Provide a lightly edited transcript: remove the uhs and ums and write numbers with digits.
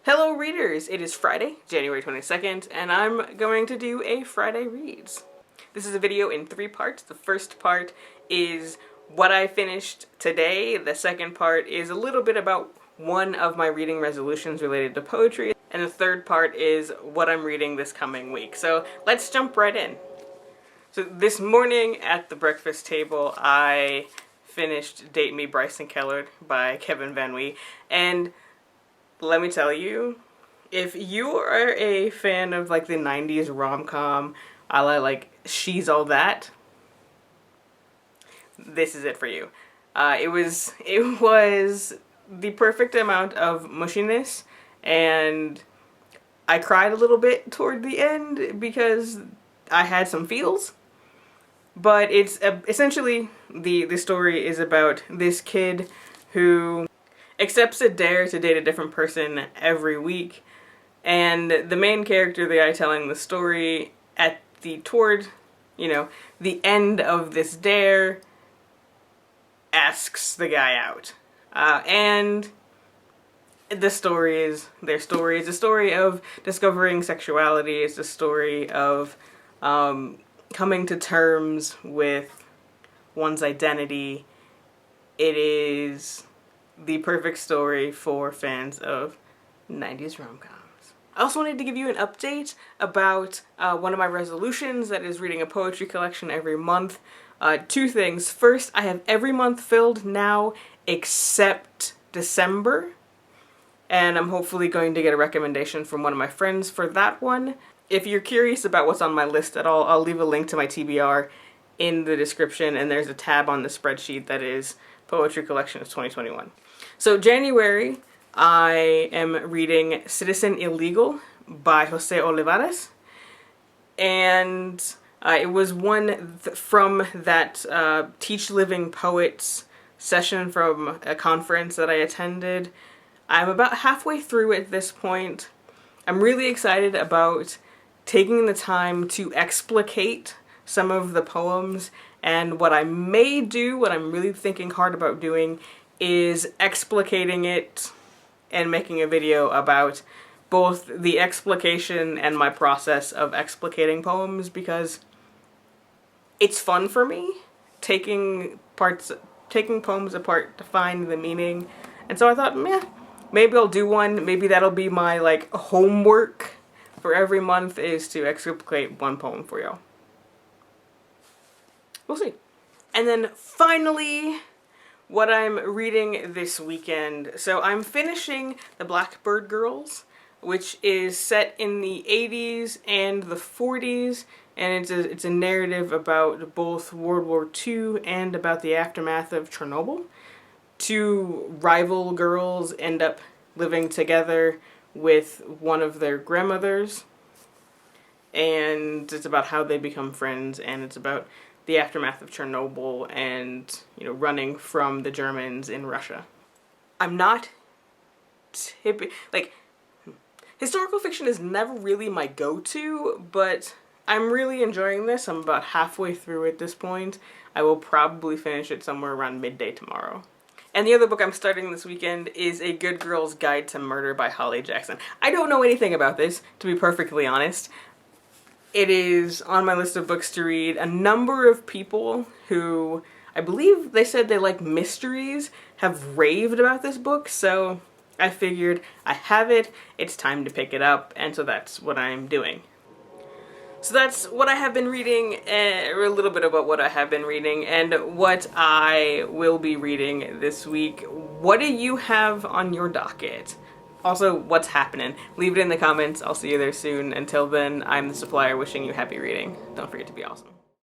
Hello readers! It is Friday, January 22nd, and I'm going to do a Friday Reads. This is a video in 3 parts. The first part is what I finished today. The second part is a little bit about one of my reading resolutions related to poetry. And the third part is what I'm reading this coming week. So let's jump right in. So this morning at the breakfast table, I finished Date Me Bryson Kellard by Kevin Van Wee, and let me tell you, if you are a fan of like the 90s rom-com, a la like She's All That, this is it for you. It was the perfect amount of mushiness, and I cried a little bit toward the end because I had some feels. But it's essentially the story is about this kid who accepts a dare to date a different person every week, and the main character, the guy telling the story, toward the end of this dare, asks the guy out, and their story is a story of discovering sexuality. It's a story of coming to terms with one's identity. It is the perfect story for fans of 90s rom-coms. I also wanted to give you an update about one of my resolutions, that is reading a poetry collection every month. 2 things. First, I have every month filled now except December, and I'm hopefully going to get a recommendation from one of my friends for that one. If you're curious about what's on my list at all, I'll leave a link to my TBR in the description, and there's a tab on the spreadsheet that is Poetry Collection of 2021. So January, I am reading Citizen Illegal by Jose Olivares, and it was one from that Teach Living Poets session from a conference that I attended. I'm about halfway through at this point. I'm really excited about taking the time to explicate some of the poems, and what I may do, what I'm really thinking hard about doing, is explicating it and making a video about both the explication and my process of explicating poems, because it's fun for me taking poems apart to find the meaning. And so I thought, maybe I'll do one. Maybe that'll be my like homework for every month, is to explicate one poem for y'all. We'll see. And then finally, what I'm reading this weekend. So I'm finishing The Blackbird Girls, which is set in the 80s and the 40s, and it's a narrative about both World War II and about the aftermath of Chernobyl. 2 rival girls end up living together with one of their grandmothers, and it's about how they become friends, and it's about the aftermath of Chernobyl and, running from the Germans in Russia. I'm not historical fiction is never really my go-to, but I'm really enjoying this. I'm about halfway through at this point. I will probably finish it somewhere around midday tomorrow. And the other book I'm starting this weekend is A Good Girl's Guide to Murder by Holly Jackson. I don't know anything about this, to be perfectly honest. It is on my list of books to read. A number of people who, I believe they said they like mysteries, have raved about this book, so I figured I have it, it's time to pick it up, and so that's what I'm doing. So that's what I have been reading, or a little bit about what I have been reading, and what I will be reading this week. What do you have on your docket? Also, what's happening? Leave it in the comments. I'll see you there soon. Until then, I'm the Supplier wishing you happy reading. Don't forget to be awesome.